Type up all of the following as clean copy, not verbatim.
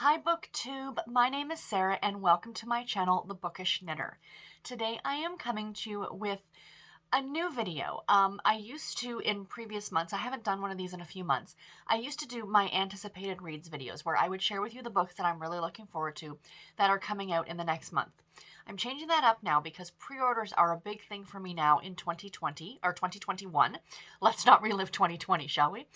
Hi BookTube, my name is Sarah and welcome to my channel, The Bookish Knitter. Today I am coming to you with a new video. I used to, in previous months, I haven't done one of these in a few months, I used to do my anticipated reads videos where I would share with you the books that I'm really looking forward to that are coming out in the next month. I'm changing that up now because pre-orders are a big thing for me now in 2020 or 2021. Let's not relive 2020, shall we?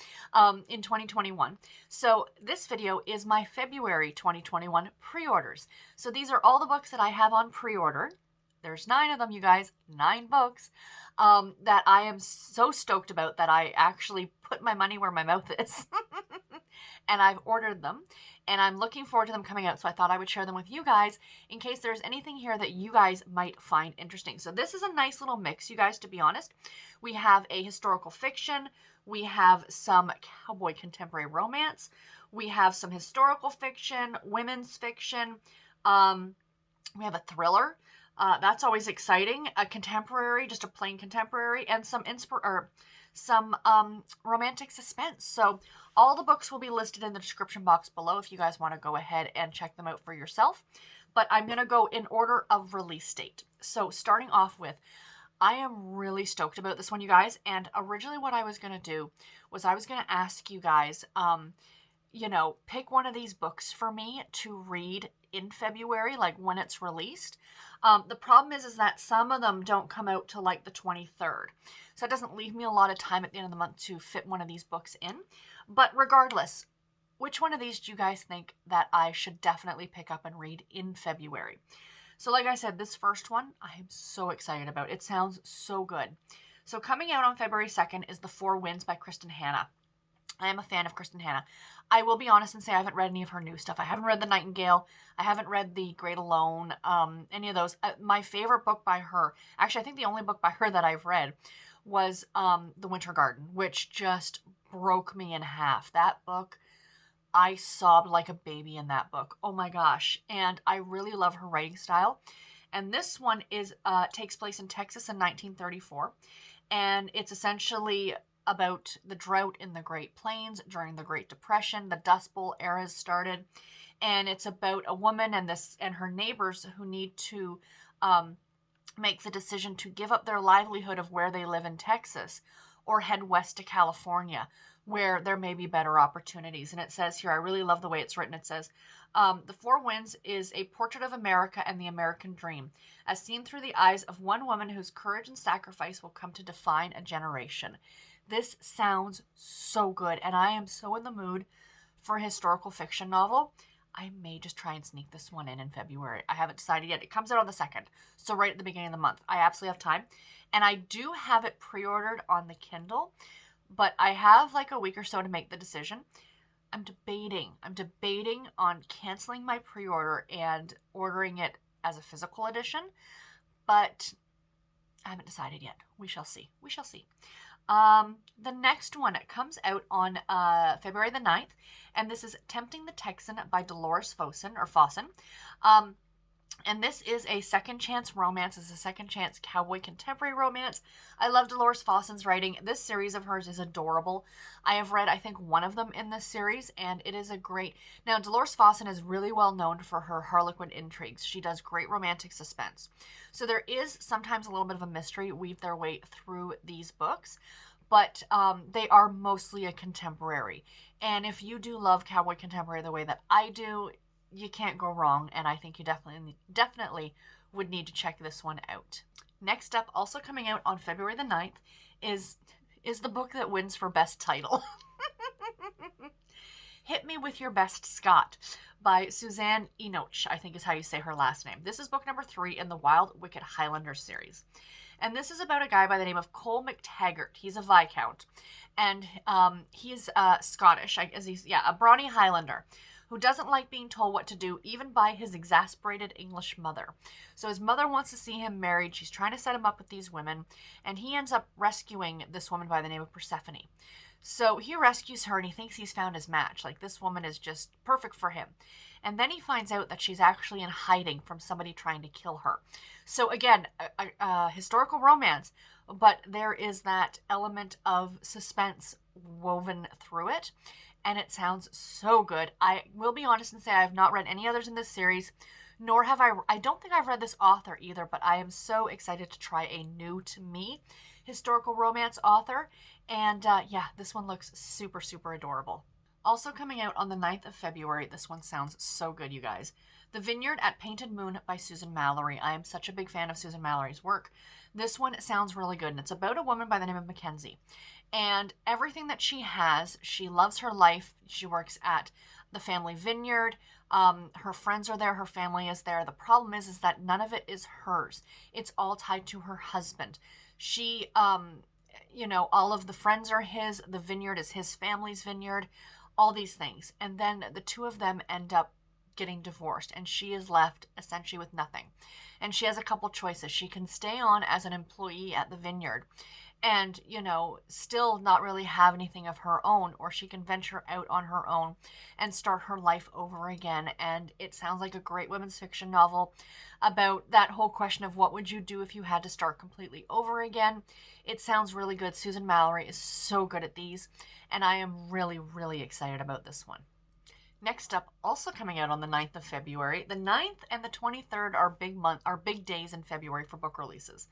In 2021. So this video is my February 2021 pre-orders. So these are all the books that I have on pre-order. There's 9 of them, you guys, 9 books that I am so stoked about that I actually put my money where my mouth is. And I've ordered them and I'm looking forward to them coming out. So I thought I would share them with you guys in case there's anything here that you guys might find interesting. So this is a nice little mix, you guys, to be honest. We have a historical fiction. We have some cowboy contemporary romance. We have some historical fiction, women's fiction. We have a thriller. That's always exciting. A contemporary, just a plain contemporary, and some romantic suspense. So all the books will be listed in the description box below if you guys want to go ahead and check them out for yourself. But I'm going to go in order of release date. So starting off with, I am really stoked about this one, you guys. And originally what I was going to do was I was going to ask you guys, pick one of these books for me to read in February, like when it's released. The problem is that some of them don't come out till like the 23rd. So it doesn't leave me a lot of time at the end of the month to fit one of these books in. But regardless, which one of these do you guys think that I should definitely pick up and read in February? So like I said, this first one, I am so excited about. It sounds so good. So coming out on February 2nd is The Four Winds by Kristin Hannah. I am a fan of Kristin Hannah. I will be honest and say I haven't read any of her new stuff. I haven't read The Nightingale. I haven't read The Great Alone, any of those. My favorite book by her, actually I think the only book by her that I've read was The Winter Garden, which just broke me in half. That book, I sobbed like a baby in that book. Oh my gosh. And I really love her writing style. And this one takes place in Texas in 1934. And it's essentially about the drought in the Great Plains during the Great Depression. The Dust Bowl era has started, and it's about a woman and her neighbors who need to make the decision to give up their livelihood of where they live in Texas or head west to California, where there may be better opportunities. And it says here, I really love the way it's written. It says, The Four Winds is a portrait of America and the American dream, as seen through the eyes of one woman whose courage and sacrifice will come to define a generation. This sounds so good, and I am so in the mood for a historical fiction novel. I may just try and sneak this one in February. I haven't decided yet. It comes out on the 2nd, so right at the beginning of the month. I absolutely have time, and I do have it pre-ordered on the Kindle, but I have like a week or so to make the decision. I'm debating on canceling my pre-order and ordering it as a physical edition, but I haven't decided yet. We shall see. The next one comes out on February the 9th, and this is Tempting the Texan by Delores Fossen. And this is a second chance romance. It's a second chance cowboy contemporary romance. I love Delores Fossen's writing. This series of hers is adorable. I have read, I think, one of them in this series, and it is a great... Now, Delores Fossen is really well known for her Harlequin intrigues. She does great romantic suspense. So there is sometimes a little bit of a mystery weave their way through these books, but they are mostly a contemporary. And if you do love cowboy contemporary the way that I do, you can't go wrong, and I think you definitely would need to check this one out. Next up, also coming out on February the 9th, is the book that wins for best title. Hit Me With Your Best, Scot by Suzanne Enoch, I think is how you say her last name. This is book number 3 in the Wild Wicked Highlander series. And this is about a guy by the name of Cole MacTaggart. He's a Viscount, and he's Scottish, a brawny Highlander who doesn't like being told what to do, even by his exasperated English mother. So his mother wants to see him married. She's trying to set him up with these women, and he ends up rescuing this woman by the name of Persephone. So he rescues her, and he thinks he's found his match. Like, this woman is just perfect for him. And then he finds out that she's actually in hiding from somebody trying to kill her. So again, a historical romance, but there is that element of suspense woven through it. and it sounds so good. I will be honest and say I have not read any others in this series, nor have I don't think I've read this author either, but I am so excited to try a new to me historical romance author. And yeah, this one looks super, super adorable. Also coming out on the 9th of February, this one sounds so good, you guys. The Vineyard at Painted Moon by Suzanne Mallery. I am such a big fan of Suzanne Mallery's work. This one sounds really good, and it's about a woman by the name of Mackenzie. And everything that she has, she loves her life. She works at the family vineyard. Her friends are there. Her family is there. The problem is that none of it is hers. It's all tied to her husband. She, all of the friends are his. The vineyard is his family's vineyard. All these things. And then the two of them end up getting divorced, and she is left essentially with nothing. And she has a couple choices. She can stay on as an employee at the vineyard and, still not really have anything of her own, or she can venture out on her own and start her life over again. And it sounds like a great women's fiction novel about that whole question of what would you do if you had to start completely over again. It sounds really good. Suzanne Mallery is so good at these, and I am really, really excited about this one. Next up, also coming out on the 9th of February, the 9th and the 23rd are big days in February for book releases.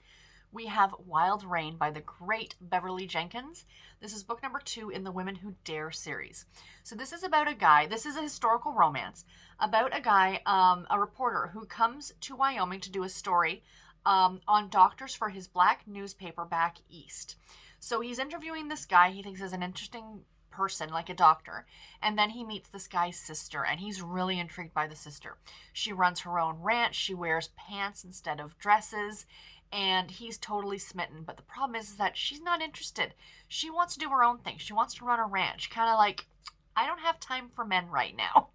We have Wild Rain by the great Beverly Jenkins. This is book number 2 in the Women Who Dare series. So this is about a guy, this is a historical romance, about a guy, a reporter who comes to Wyoming to do a story on doctors for his black newspaper back east. So he's interviewing this guy he thinks is an interesting person, like a doctor, and then he meets this guy's sister, and he's really intrigued by the sister. She runs her own ranch, she wears pants instead of dresses, and he's totally smitten. But the problem is that she's not interested. She wants to do her own thing. She wants to run a ranch, kind of like, I don't have time for men right now.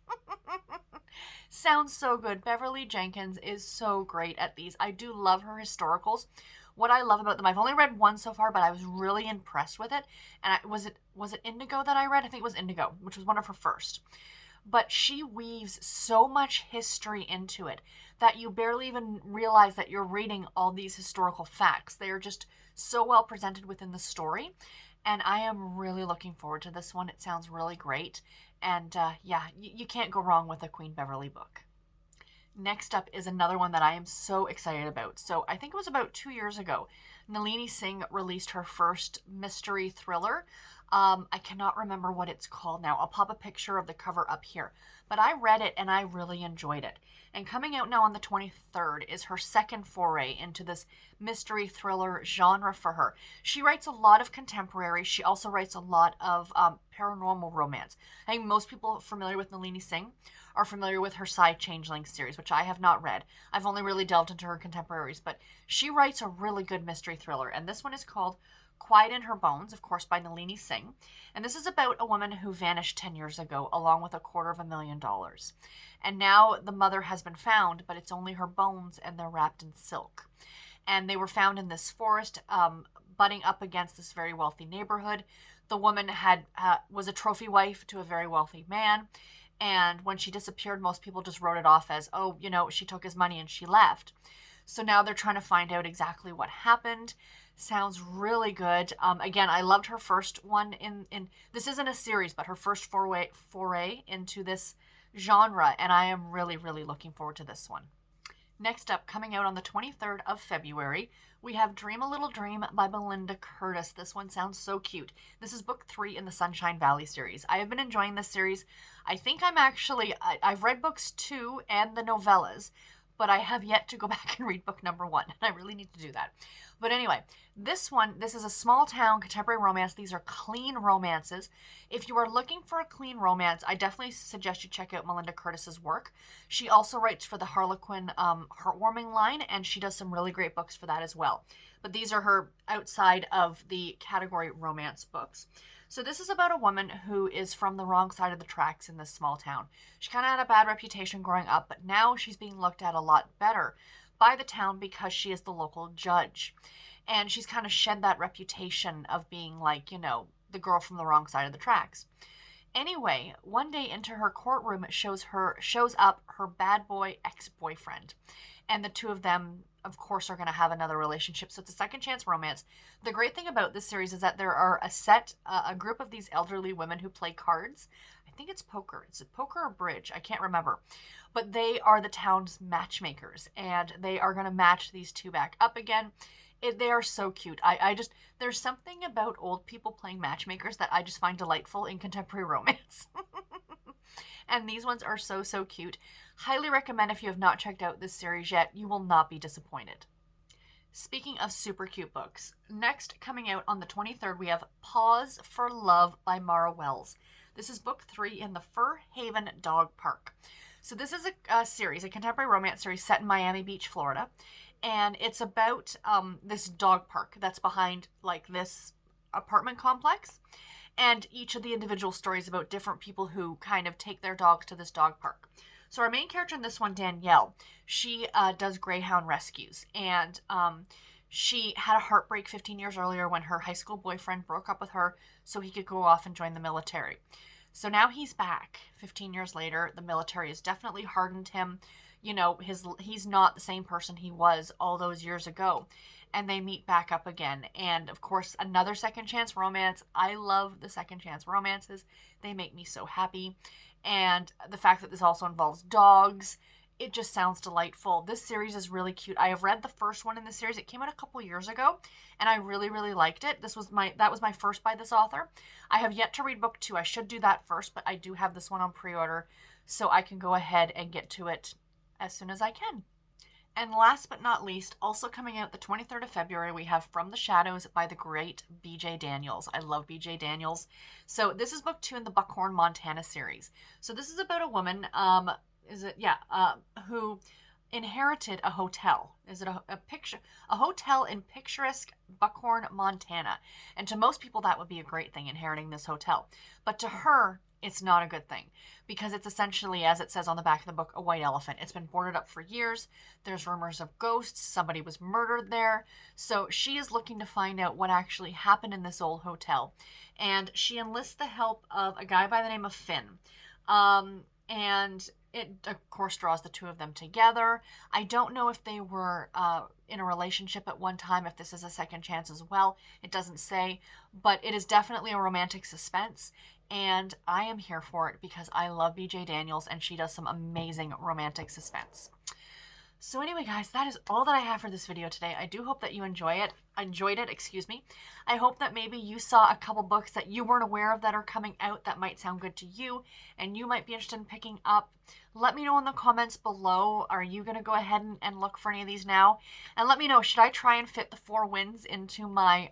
Sounds so good. Beverly Jenkins is so great at these. I do love her historicals. What I love about them, I've only read one so far, but I was really impressed with it. And was it Indigo that I read? I think it was Indigo, which was one of her first. But she weaves so much history into it that you barely even realize that you're reading all these historical facts. They are just so well presented within the story. And I am really looking forward to this one. It sounds really great. And yeah, you can't go wrong with a Queen Beverly book. Next up is another one that I am so excited about. So I think it was about 2 years ago, Nalini Singh released her first mystery thriller. I cannot remember what it's called now. I'll pop a picture of the cover up here. But I read it and I really enjoyed it. And coming out now on the 23rd is her second foray into this mystery thriller genre for her. She writes a lot of contemporary. She also writes a lot of paranormal romance. I think most people familiar with Nalini Singh are familiar with her Side Changeling series, which I have not read. I've only really delved into her contemporaries, but she writes a really good mystery thriller, and this one is called Quiet in Her Bones, of course, by Nalini Singh. And this is about a woman who vanished 10 years ago, along with $250,000. And now the mother has been found, but it's only her bones, and they're wrapped in silk. And they were found in this forest, butting up against this very wealthy neighborhood. The woman was a trophy wife to a very wealthy man. And when she disappeared, most people just wrote it off as, oh, she took his money and she left. So now they're trying to find out exactly what happened. Sounds really good. Again, I loved her first one in this isn't a series, but her first foray into this genre. And I am really, really looking forward to this one. Next up, coming out on the 23rd of February, we have Dream a Little Dream by Melinda Curtis. This one sounds so cute. This is book 3 in the Sunshine Valley series. I have been enjoying this series. I think I've read books 2 and the novellas, but I have yet to go back and read book number 1, and I really need to do that. But anyway, this is a small town contemporary romance. These are clean romances. If you are looking for a clean romance, I definitely suggest you check out Melinda Curtis's work. She also writes for the Harlequin Heartwarming line, and she does some really great books for that as well. But these are her outside of the category romance books. So this is about a woman who is from the wrong side of the tracks in this small town. She kind of had a bad reputation growing up, but now she's being looked at a lot better by the town because she is the local judge. And she's kind of shed that reputation of being like, the girl from the wrong side of the tracks. Anyway, one day into her courtroom shows up her bad boy ex-boyfriend. and the two of them, of course, are going to have another relationship. So it's a second chance romance. The great thing about this series is that there are a group of these elderly women who play cards. I think it's poker. Is it poker or bridge? I can't remember. But they are the town's matchmakers, and they are going to match these two back up again. They are so cute. I just, there's something about old people playing matchmakers that I just find delightful in contemporary romance. And these ones are so, so cute. Highly recommend if you have not checked out this series yet. You will not be disappointed. Speaking of super cute books, next coming out on the 23rd, we have Paws for Love by Mara Wells. This is book 3 in the Fur Haven Dog Park. So this is a series, a contemporary romance series set in Miami Beach, Florida. And it's about this dog park that's behind like this apartment complex. And each of the individual stories about different people who kind of take their dogs to this dog park. So our main character in this one, Danielle, she does greyhound rescues. And she had a heartbreak 15 years earlier when her high school boyfriend broke up with her so he could go off and join the military. So now he's back 15 years later. The military has definitely hardened him. You know, he's not the same person he was all those years ago. And they meet back up again. And of course, another second chance romance. I love the second chance romances. They make me so happy. And the fact that this also involves dogs, it just sounds delightful. This series is really cute. I have read the first one in the series. It came out a couple years ago, and I really, really liked it. That was my first by this author. I have yet to read book 2. I should do that first, but I do have this one on pre-order, so I can go ahead and get to it as soon as I can. And last but not least, also coming out the 23rd of February, we have From the Shadows by the great B.J. Daniels. I love B.J. Daniels. So this is book 2 in the Buckhorn, Montana series. So this is about a woman, who inherited a hotel. Is it a hotel in picturesque Buckhorn, Montana? And to most people, that would be a great thing, inheriting this hotel. But to her, it's not a good thing, because it's essentially, as it says on the back of the book, a white elephant. It's been boarded up for years. There's rumors of ghosts. Somebody was murdered there. So she is looking to find out what actually happened in this old hotel. And she enlists the help of a guy by the name of Finn. And it, of course, draws the two of them together. I don't know if they were in a relationship at one time, if this is a second chance as well. It doesn't say, but it is definitely a romantic suspense. And I am here for it because I love B.J. Daniels, and she does some amazing romantic suspense. So anyway, guys, that is all that I have for this video today. I do hope that you enjoyed it. I hope that maybe you saw a couple books that you weren't aware of that are coming out that might sound good to you, and you might be interested in picking up. Let me know in the comments below. Are you going to go ahead and look for any of these now? And let me know, should I try and fit the 4 Winds into my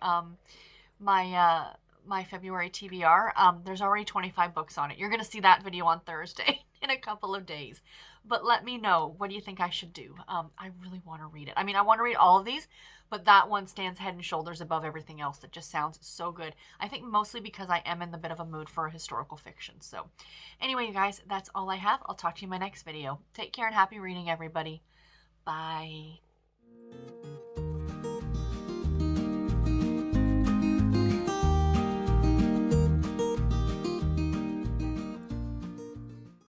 my February TBR? There's already 25 books on it. You're going to see that video on Thursday in a couple of days. But let me know, what do you think I should do? I really want to read it. I mean, I want to read all of these, but that one stands head and shoulders above everything else. It just sounds so good. I think mostly because I am in the bit of a mood for historical fiction. So anyway, you guys, that's all I have. I'll talk to you in my next video. Take care and happy reading, everybody. Bye.